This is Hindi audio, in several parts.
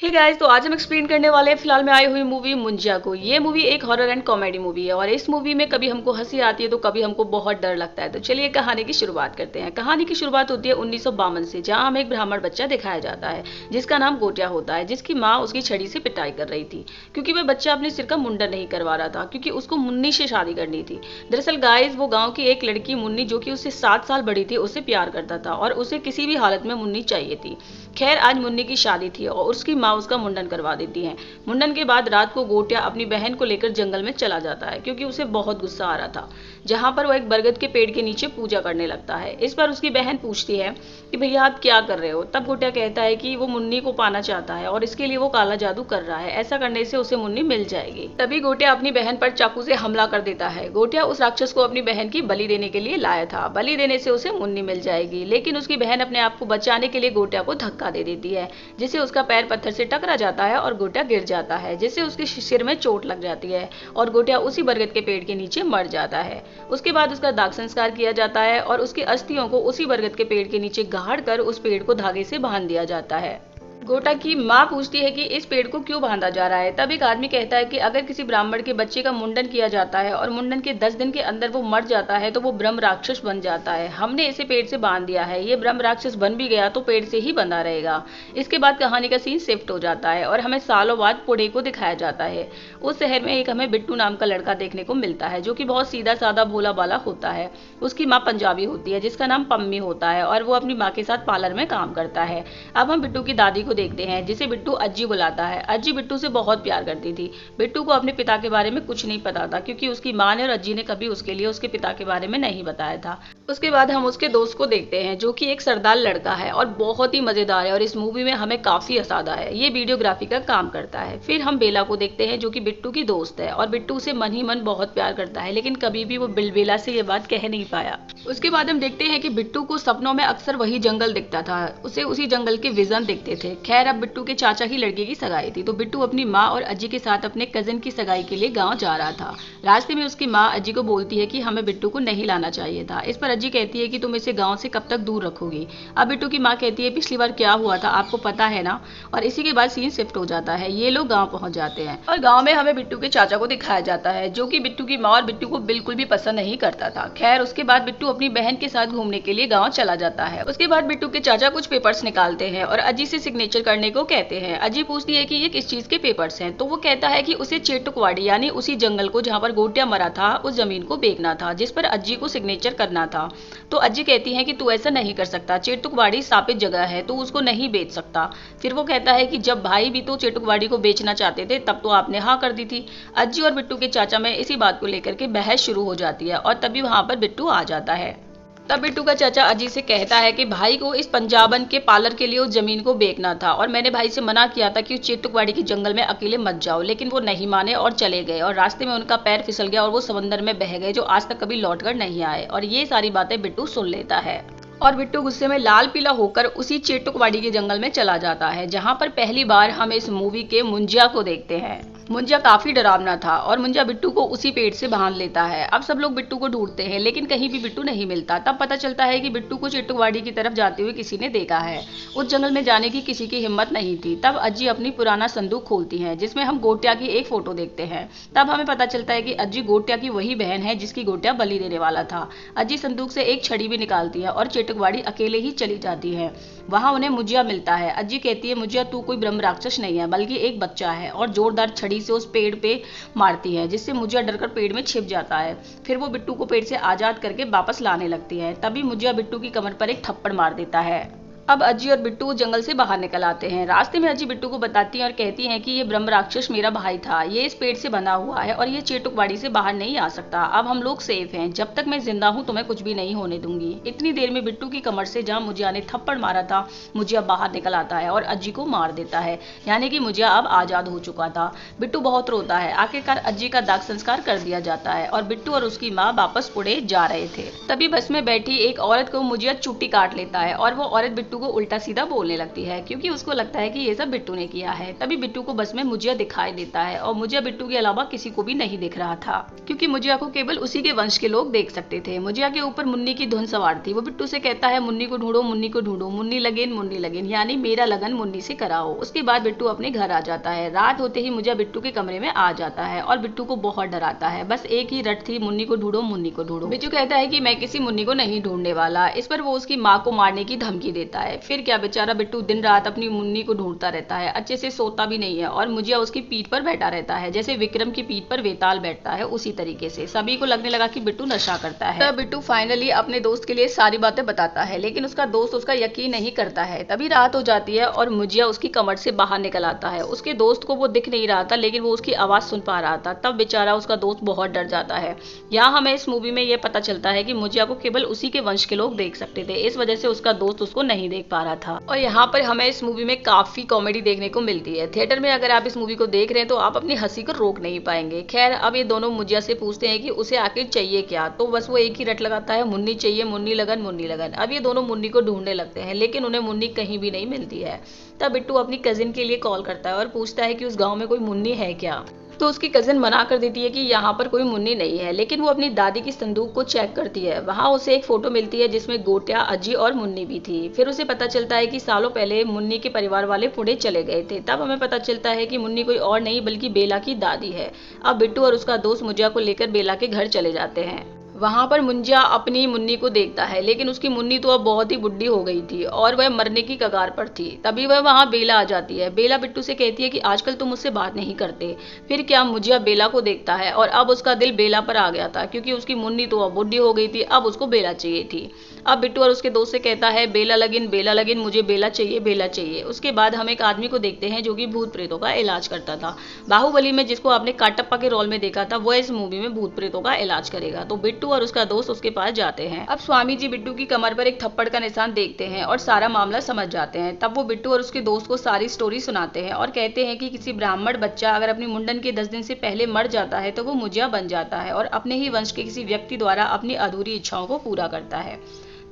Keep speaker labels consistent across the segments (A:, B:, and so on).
A: हे गाइस, तो आज हम एक्सप्लेन करने वाले हैं फिलहाल में आई हुई मूवी मुंजिया को। ये मूवी एक हॉरर एंड कॉमेडी मूवी है और इस मूवी में कभी हमको हंसी आती है तो कभी हमको बहुत डर लगता है। तो चलिए कहानी की शुरुआत करते हैं। कहानी की शुरुआत होती है 1952 से, जहां हमें एक ब्राह्मण बच्चा दिखाया जाता है जिसका नाम गोटिया होता है, जिसकी माँ उसकी छड़ी से पिटाई कर रही थी क्योंकि वह बच्चा अपने सिर का मुंडन नहीं करवा रहा था, क्योंकि उसको मुन्नी से शादी करनी थी। दरअसल गाइस, वो गाँव की एक लड़की मुन्नी, जो कि उससे 7 साल बड़ी थी, उससे प्यार करता था और उसे किसी भी हालत में मुन्नी चाहिए थी। खैर, आज मुन्नी की शादी थी और उसकी माँ उसका मुंडन करवा देती है। मुंडन के बाद रात को गोटिया अपनी बहन को लेकर जंगल में चला जाता है क्योंकि उसे बहुत गुस्सा आ रहा था, जहां पर वो एक बरगद के पेड़ के नीचे पूजा करने लगता है। इस पर उसकी बहन पूछती है कि भैया आप क्या कर रहे हो। तब गोटिया कहता है कि वो मुन्नी को पाना चाहता है और इसके लिए वो काला जादू कर रहा है, ऐसा करने से उसे मुन्नी मिल जाएगी। तभी गोटिया अपनी बहन पर चाकू से हमला कर देता है। गोटिया उस राक्षस को अपनी बहन की बलि देने के लिए लाया था, बलि देने से उसे मुन्नी मिल जाएगी, लेकिन उसकी बहन अपने आप को बचाने के लिए गोटिया को धक्का दे देती है, जिससे उसका पैर पत्थर से टकरा जाता है और गोटिया गिर जाता है, जिससे उसके सिर में चोट लग जाती है और गोटिया उसी बरगद के पेड़ के नीचे मर जाता है। उसके बाद उसका दाग संस्कार किया जाता है और उसकी अस्थियों को उसी बरगद के पेड़ के नीचे गाड़ कर उस पेड़ को धागे से बांध दिया जाता है। गोटा की माँ पूछती है कि इस पेड़ को क्यों बांधा जा रहा है। तब एक आदमी कहता है कि अगर किसी ब्राह्मण के बच्चे का मुंडन किया जाता है और मुंडन के 10 दिन के अंदर वो मर जाता है तो वो ब्रह्म राक्षस बन जाता है। हमने इसे पेड़ से बांध दिया है, ये ब्रह्म राक्षस बन भी गया तो पेड़ से ही बंधा रहेगा। इसके बाद कहानी का सीन शिफ्ट हो जाता है और हमें सालों बाद पुणे को दिखाया जाता है। उस शहर में एक हमें बिट्टू नाम का लड़का देखने को मिलता है, जो कि बहुत सीधा साधा भोला बाला होता है। उसकी माँ पंजाबी होती है जिसका नाम पम्मी होता है और वो अपनी माँ के साथ पार्लर में काम करता है। अब हम बिट्टू की दादी को देखते हैं, जिसे बिट्टू अज्जी बुलाता है। अज्जी बिट्टू से बहुत प्यार करती थी। बिट्टू को अपने पिता के बारे में कुछ नहीं पता था क्योंकि उसकी माँ ने और अज्जी ने कभी उसके लिए उसके पिता के बारे में नहीं बताया था। उसके बाद हम उसके दोस्त को देखते हैं, जो कि एक सरदार लड़का है और बहुत ही मजेदार है और इस मूवी में हमें काफी हंसाता है। ये वीडियोग्राफी का काम करता है। फिर हम बेला को देखते हैं, जो कि बिट्टू की दोस्त है और बिट्टू उसे मन ही मन बहुत प्यार करता है, लेकिन कभी भी वो बेला से ये बात कह नहीं पाया। उसके बाद हम देखते हैं कि बिट्टू को सपनों में अक्सर वही जंगल दिखता था, उसे उसी जंगल के विजन दिखते थे। खैर, अब बिट्टू के चाचा की लड़के की सगाई थी, तो बिट्टू अपनी माँ और अज्जी के साथ अपने कजिन की सगाई के लिए गांव जा रहा था। रास्ते में उसकी माँ अज्जी को बोलती है कि हमें बिट्टू को नहीं लाना चाहिए था। इस पर अज्जी कहती है कि तुम इसे गांव से कब तक दूर रखोगी। अब बिट्टू की माँ कहती है पिछली बार क्या हुआ था आपको पता है ना। और इसी के बाद सीन शिफ्ट हो जाता है। ये लोग गाँव पहुंच जाते हैं और गाँव में हमें बिट्टू के चाचा को दिखाया जाता है, जो कि बिट्टू की माँ और बिट्टू को बिल्कुल भी पसंद नहीं करता था। खैर, उसके बाद बिट्टू अपनी बहन के साथ घूमने के लिए गाँव चला जाता है। उसके बाद बिट्टू के चाचा कुछ पेपर्स निकालते हैं और अज्जी से सिग्नेचर करने को कहते हैं। अज्जी पूछती है कि ये किस चीज के पेपर्स हैं, तो वो कहता है कि उसे चेटुकवाड़ी यानी उसी जंगल को जहां पर गोटिया मरा था उस जमीन को बेचना था, जिस पर अज्जी को सिग्नेचर करना था। तो अज्जी कहती है कि तू ऐसा नहीं कर सकता, चेटुकवाड़ी स्थापित जगह है तो उसको नहीं बेच सकता। फिर वो कहता है कि जब भाई भी तो चेटुकवाड़ी को बेचना चाहते थे तब तो आपने हाँ कर दी थी। अज्जी और बिट्टू के चाचा में इसी बात को लेकर के बहस शुरू हो जाती है और तभी वहां पर बिट्टू आ जाता है। तब बिट्टू का चाचा अजी से कहता है कि भाई को इस पंजाबन के पार्लर के लिए उस जमीन को बेचना था और मैंने भाई से मना किया था कि उस चेटुकवाड़ी के जंगल में अकेले मत जाओ, लेकिन वो नहीं माने और चले गए और रास्ते में उनका पैर फिसल गया और वो समंदर में बह गए, जो आज तक कभी लौट कर नहीं आए। और ये सारी बातें बिट्टू सुन लेता है और बिट्टू गुस्से में लाल पीला होकर उसी चेटुकवाड़ी के जंगल में चला जाता है, जहां पर पहली बार हम इस मूवी के मुंजिया को देखते हैं। मुंजिया काफी डरावना था और मुंजिया बिट्टू को उसी पेड़ से बांध लेता है। अब सब लोग बिट्टू को ढूंढते हैं, लेकिन कहीं भी बिट्टू नहीं मिलता। तब पता चलता है कि बिट्टू को चेटुकवाड़ी की तरफ जाते हुए किसी ने देखा है। उस जंगल में जाने की किसी की हिम्मत नहीं थी। तब अज्जी अपनी पुराना संदूक खोलती है, जिसमें हम गोटिया की एक फोटो देखते हैं। तब हमें पता चलता है कि अज्जी गोटिया की वही बहन है जिसकी गोटिया बलि देने वाला था। अज्जी संदूक से एक छड़ी भी निकालती है और चेटुकवाड़ी अकेले ही चली जाती है। वहां उन्हें मुंजिया मिलता है। अज्जी कहती है मुंजिया तू कोई ब्रह्म राक्षस नहीं है बल्कि एक बच्चा है, और जोरदार छड़ी से उस पेड़ पे मारती है, जिससे मुंजिया डरकर पेड़ में छिप जाता है। फिर वो बिट्टू को पेड़ से आजाद करके वापस लाने लगती है। तभी मुंजिया बिट्टू की कमर पर एक थप्पड़ मार देता है। अब अज्जी और बिट्टू जंगल से बाहर निकल आते हैं। रास्ते में अज्जी बिट्टू को बताती है और कहती है कि ये ब्रह्म राक्षस मेरा भाई था, ये इस पेड़ से बंधा हुआ है और ये चेटुकवाड़ी से बाहर नहीं आ सकता। अब हम लोग सेफ हैं, जब तक मैं जिंदा हूँ तुम्हें कुछ भी नहीं होने दूंगी। इतनी देर में बिट्टू की कमर से जहाँ मुजिया ने थप्पड़ मारा था, मुजिया बाहर निकल आता है और अज्जी को मार देता है, यानी कि मुजिया अब आजाद हो चुका था। बिट्टू बहुत रोता है। आखिरकार अज्जी का दाग संस्कार कर दिया जाता है और बिट्टू और उसकी माँ वापस पुणे जा रहे थे। तभी बस में बैठी एक औरत को मुजिया चुट्टी काट लेता है और वो औरत बिट्टू को उल्टा सीधा बोलने लगती है क्योंकि उसको लगता है कि ये सब बिट्टू ने किया है। तभी बिट्टू को बस में मुजिया दिखाई देता है और मुजिया बिट्टू के अलावा किसी को भी नहीं दिख रहा था क्योंकि मुजिया को केवल उसी के वंश के लोग देख सकते थे। मुजिया के ऊपर मुन्नी की धुन सवार थी। वो बिट्टू से कहता है मुन्नी को ढूंढो, मुन्नी को ढूंढो, मुन्नी लगन यानी मेरा लगन मुन्नी से कराओ। उसके बाद बिट्टू अपने घर आ जाता है। रात होते ही मुजिया बिट्टू के कमरे में आ जाता है और बिट्टू को बहुत डराता है। बस एक ही रट थी, मुन्नी को ढूंढो, मुन्नी को ढूंढो। बिट्टू कहता है कि मैं किसी मुन्नी को नहीं ढूंढने वाला। इस पर वो उसकी माँ को मारने की धमकी देता है। फिर क्या, बेचारा बिट्टू दिन रात अपनी मुन्नी को ढूंढता रहता है, अच्छे से सोता भी नहीं है और मुजिया उसकी पीठ पर बैठा रहता है जैसे विक्रम की पीठ पर वेताल बैठता है उसी तरीके से। सभी को लगने लगा कि बिट्टू नशा करता है। तब बिट्टू फाइनली अपने दोस्त के लिए सारी बातें बताता है लेकिन उसका दोस्त उसका यकीन नहीं करता है। तभी रात हो जाती है और मुजिया उसकी कमर से बाहर निकल आता है। उसके दोस्त को वो दिख नहीं रहा था लेकिन वो उसकी आवाज सुन पा रहा था। तब बेचारा उसका दोस्त बहुत डर जाता है। यहाँ हमें इस मूवी में ये पता चलता है कि मुजिया को केवल उसी के वंश के लोग देख सकते थे, इस वजह से उसका दोस्त उसको नहीं देख पा रहा था। और यहाँ पर हमें इस मूवी में काफी कॉमेडी देखने को मिलती है। थिएटर में अगर आप इस मूवी को देख रहे हैं तो आप अपनी हंसी को रोक नहीं पाएंगे। खैर, अब ये दोनों मुजिया से पूछते हैं कि उसे आखिर चाहिए क्या, तो बस वो एक ही रट लगाता है, मुन्नी चाहिए, मुन्नी लगन। अब ये दोनों मुन्नी को ढूंढने लगते हैं लेकिन उन्हें मुन्नी कहीं भी नहीं मिलती है। तब बिट्टू अपनी कजिन के लिए कॉल करता है और पूछता है कि उस गांव में कोई मुन्नी है क्या। तो उसकी कजिन मना कर देती है कि यहाँ पर कोई मुन्नी नहीं है, लेकिन वो अपनी दादी की संदूक को चेक करती है। वहाँ उसे एक फोटो मिलती है जिसमें गोटिया, अज्जी और मुन्नी भी थी। फिर उसे पता चलता है कि सालों पहले मुन्नी के परिवार वाले पुणे चले गए थे। तब हमें पता चलता है कि मुन्नी कोई और नहीं बल्कि बेला की दादी है। अब बिट्टू और उसका दोस्त मुजिया को लेकर बेला के घर चले जाते हैं। वहां पर मुंजिया अपनी मुन्नी को देखता है लेकिन उसकी मुन्नी तो अब बहुत ही बुढ़ी हो गई थी और वह मरने की कगार पर थी। तभी वह वहां बेला आ जाती है। बेला बिट्टू से कहती है कि आजकल तुम मुझसे बात नहीं करते। फिर क्या, मुंजिया बेला को देखता है और अब उसका दिल बेला पर आ गया था क्योंकि उसकी मुन्नी तो अब बुढ़ी हो गई थी, अब उसको बेला चाहिए थी। अब बिट्टू और उसके दोस्त से कहता है बेला लगिन, मुझे बेला चाहिए। उसके बाद हम एक आदमी को देखते हैं जो कि भूत प्रेतों का इलाज करता था। बाहुबली में जिसको आपने काटप्पा के रोल में देखा था वह इस मूवी में भूत प्रेतों का इलाज करेगा। तो बिट्टू और उसका दोस्त उसके पास जाते हैं। अब स्वामी जी बिट्टू की कमर पर एक थप्पड़ का निशान देखते हैं और सारा मामला समझ जाते हैं। तब वो बिट्टू और उसके दोस्त को सारी स्टोरी सुनाते हैं और कहते हैं कि किसी ब्राह्मण बच्चा अगर अपनी मुंडन के 10 दिन से पहले मर जाता है तो वो मुजिया बन जाता है और अपने ही वंश के किसी व्यक्ति द्वारा अपनी अधूरी इच्छाओं को पूरा करता है।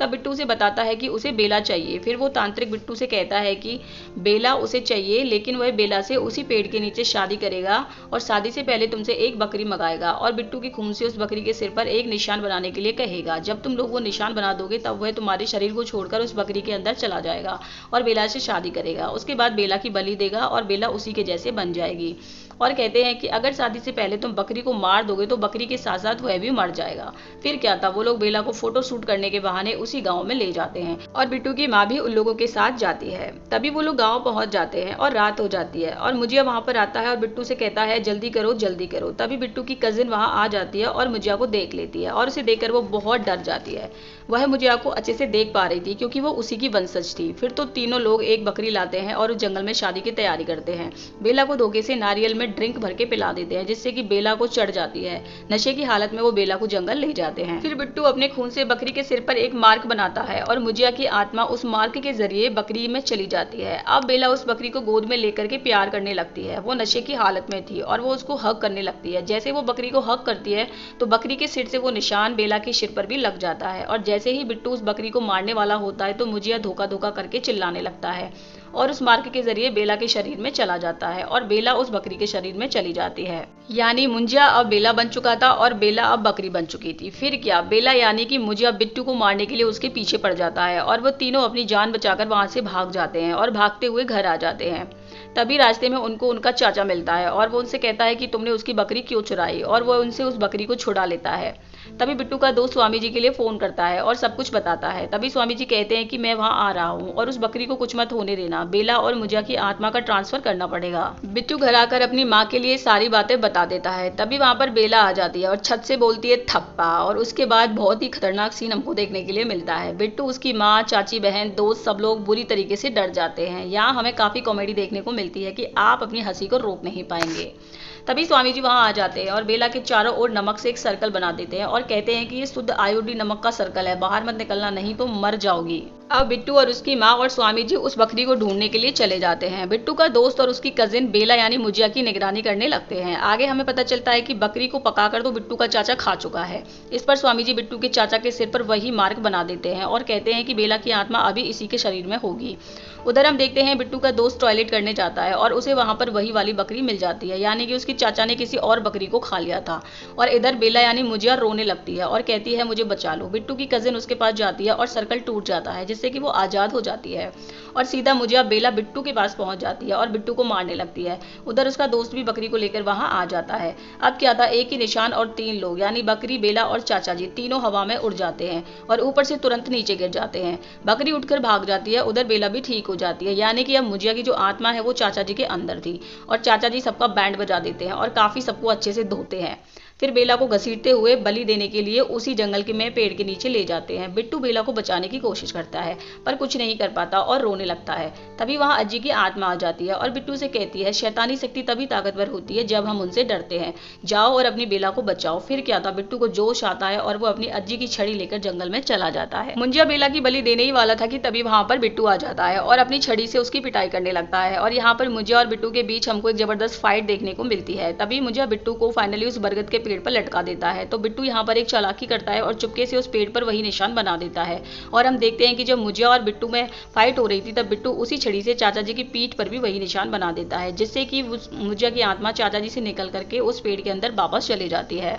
A: तब बिट्टू से बताता है कि उसे बेला चाहिए। फिर वो तांत्रिक बिट्टू से कहता है कि बेला उसे चाहिए लेकिन वह बेला से उसी पेड़ के नीचे शादी करेगा और शादी से पहले तुमसे एक बकरी मंगाएगा और बिट्टू के खून से उस बकरी के सिर पर एक निशान बनाने के लिए कहेगा। जब तुम लोग वो निशान बना दोगे तब वह तुम्हारे शरीर को छोड़कर उस बकरी के अंदर चला जाएगा और बेला से शादी करेगा। उसके बाद बेला की बलि देगा और बेला उसी के जैसे बन जाएगी। और कहते हैं कि अगर शादी से पहले तुम बकरी को मार दोगे तो बकरी के साथ साथ वह भी मर जाएगा। फिर क्या था, वो लोग बेला को फोटो शूट करने के बहाने उसी गांव में ले जाते हैं और बिट्टू की माँ भी उन लोगों के साथ जाती है। तभी वो लोग गांव पहुंच जाते हैं और रात हो जाती है और मुजिया वहां पर आता है और बिट्टू से कहता है जल्दी करो। तभी बिट्टू की कजिन वहां आ जाती है और मुजिया को देख लेती है और उसे देखकर वो बहुत डर जाती है। वह मुजिया को अच्छे से देख पा रही थी क्योंकि वो उसी की वंशज थी। फिर तो तीनों लोग एक बकरी लाते हैं और उस जंगल में शादी की तैयारी करते हैं। बेला को धोखे से नारियल में ड्रिंक भर के पिला देते हैं जिससे कि बेला को चढ़ जाती है। नशे की हालत में वो बेला को जंगल ले जाते हैं। फिर बिट्टू अपने खून से बकरी के सिर पर एक मार्क बनाता है और मुजिया की आत्मा उस मार्क के जरिए बकरी में चली जाती है। अब बेला उस बकरी को गोद में लेकर के प्यार करने लगती है। वो नशे की हालत में थी और वो उसको हक करने लगती है। जैसे वो बकरी को हक करती है तो बकरी के सिर से वो निशान बेला के सिर पर भी लग जाता है और जैसे ही बिट्टू उस बकरी को मारने वाला होता है तो मुजिया धोखा करके चिल्लाने लगता है और उस मार्क के जरिए बेला के शरीर में चला जाता है और बेला उस बकरी के शरीर में चली जाती है। यानी मुंजिया अब बेला बन चुका था और बेला अब बकरी बन चुकी थी। फिर क्या, बेला यानी कि मुंजिया बिट्टू को मारने के लिए उसके पीछे पड़ जाता है और वो तीनों अपनी जान बचाकर वहां से भाग जाते हैं और भागते हुए घर आ जाते हैं। तभी रास्ते में उनको उनका चाचा मिलता है और वो उनसे कहता है कि तुमने उसकी बकरी क्यों चुराई, और वो उनसे उस बकरी को छुड़ा लेता है। तभी बिट्टू का दोस्त स्वामी जी के लिए फोन करता है और सब कुछ बताता है। तभी स्वामी जी कहते हैं कि मैं वहां आ रहा हूँ और उस बकरी को कुछ मत होने देना, बेला और मुजिया की आत्मा का ट्रांसफर करना पड़ेगा। बिट्टू घर आकर अपनी माँ के लिए सारी बातें बता देता है। तभी वहां पर बेला आ जाती है और छत से बोलती है थप्पा, और उसके बाद बहुत ही खतरनाक सीन हमको देखने के लिए मिलता है। बिट्टू, उसकी माँ, चाची, बहन, दोस्त सब लोग बुरी तरीके से डर जाते हैं। यहाँ हमें काफी कॉमेडी देखने को मिलती है कि आप अपनी हंसी को रोक नहीं पाएंगे। तभी स्वामी जी वहां आ जाते हैं और बेला के चारों ओर नमक से एक सर्कल बना देते हैं और कहते हैं कि ये शुद्ध आयोडीन नमक का सर्कल है, बाहर मत निकलना नहीं तो मर जाओगी। अब बिट्टू और उसकी माँ और स्वामी जी उस बकरी को ढूंढने के लिए चले जाते हैं। बिट्टू का दोस्त और उसकी कजिन बेला यानी मुजिया की निगरानी करने लगते हैं। आगे हमें पता चलता है कि बकरी को पकाकर तो बिट्टू का चाचा खा चुका है। इस पर स्वामी जी बिट्टू के चाचा के सिर पर वही मार्क बना देते हैं और कहते हैं कि बेला की आत्मा अभी इसी के शरीर में होगी। उधर हम देखते हैं बिट्टू का दोस्त टॉयलेट करने जाता है और उसे वहां पर वही वाली बकरी मिल जाती है, यानी कि उसकी चाचा ने किसी और बकरी को खा लिया था। और इधर बेला यानी मुजिया रोने लगती है और कहती है मुझे बचा लो। बिट्टू की कजिन उसके पास जाती है और सर्कल टूट जाता है जिससे कि वो आजाद हो जाती है और सीधा मुजिया बेला बिट्टू के पास पहुंच जाती है और बिट्टू को मारने लगती है। उधर उसका दोस्त भी बकरी को लेकर वहां आ जाता है। अब क्या था, एक ही निशान और 3 लोग यानी बकरी, बेला और चाचा जी तीनों हवा में उड़ जाते हैं और ऊपर से तुरंत नीचे गिर जाते हैं। बकरी उठकर भाग जाती है, उधर बेला भी ठीक हो जाती है, यानी कि अब मुजिया की जो आत्मा है वो चाचा जी के अंदर थी। और चाचा जी सबका बैंड बजा देते हैं और काफी सबको अच्छे से धोते हैं। फिर बेला को घसीटते हुए बलि देने के लिए उसी जंगल के में पेड़ के नीचे ले जाते हैं। बिट्टू बेला को बचाने की कोशिश करता है पर कुछ नहीं कर पाता और रोने लगता है। तभी वहां अज्जी की आत्मा आ जाती है और बिट्टू से कहती है शैतानी शक्ति तभी ताकतवर होती है जब हम उनसे डरते हैं, जाओ और अपनी बेला को बचाओ। फिर क्या था, बिट्टू को जोश आता है और वो अपनी अज्जी की छड़ी लेकर जंगल में चला जाता है। मुंजिया बेला की बलि देने ही वाला था कि तभी वहां पर बिट्टू आ जाता है और अपनी छड़ी से उसकी पिटाई करने लगता है। और यहाँ पर मुंजिया और बिट्टू के बीच हमको एक जबरदस्त फाइट देखने को मिलती है। तभी मुंजिया बिट्टू को फाइनली उस बरगद के पेड़ पर लटका देता है। तो बिट्टू यहाँ पर एक चालाकी करता है और चुपके से उस पेड़ पर वही निशान बना देता है। और हम देखते हैं कि जब मुजिया और बिट्टू में फाइट हो रही थी तब बिट्टू उसी छड़ी से चाचा जी की पीठ पर भी वही निशान बना देता है, जिससे कि मुजिया की आत्मा चाचा जी से निकल करके उस पेड़ के अंदर वापस चली जाती है।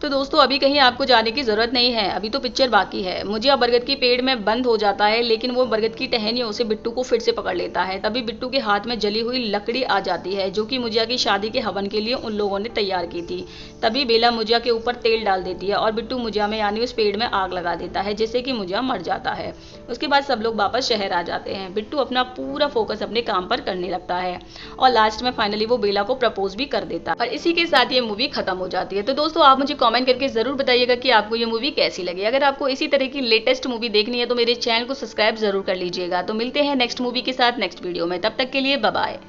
A: तो दोस्तों अभी कहीं आपको जाने की जरूरत नहीं है, अभी तो पिक्चर बाकी है। मुजिया बरगद की पेड़ में बंद हो जाता है लेकिन वो बरगद की टहनियों से बिट्टू को फिर से पकड़ लेता है। तभी बिट्टू के हाथ में जली हुई लकड़ी आ जाती है जो कि मुजिया की शादी के हवन के लिए उन लोगों ने तैयार की थी। तभी बेला मुजिया के ऊपर तेल डाल देती है और बिट्टू मुजिया में यानी उस पेड़ में आग लगा देता है जिससे कि मुजिया मर जाता है। उसके बाद सब लोग वापस शहर आ जाते हैं। बिट्टू अपना पूरा फोकस अपने काम पर करने लगता है और लास्ट में फाइनली वो बेला को प्रपोज भी कर देता है। और इसी के साथ ये मूवी खत्म हो जाती है। तो दोस्तों आप मुझे कमेंट करके जरूर बताइएगा कि आपको ये मूवी कैसी लगी। अगर आपको इसी तरह की लेटेस्ट मूवी देखनी है तो मेरे चैनल को सब्सक्राइब जरूर कर लीजिएगा। तो मिलते हैं नेक्स्ट मूवी के साथ नेक्स्ट वीडियो में, तब तक के लिए बाय बाय।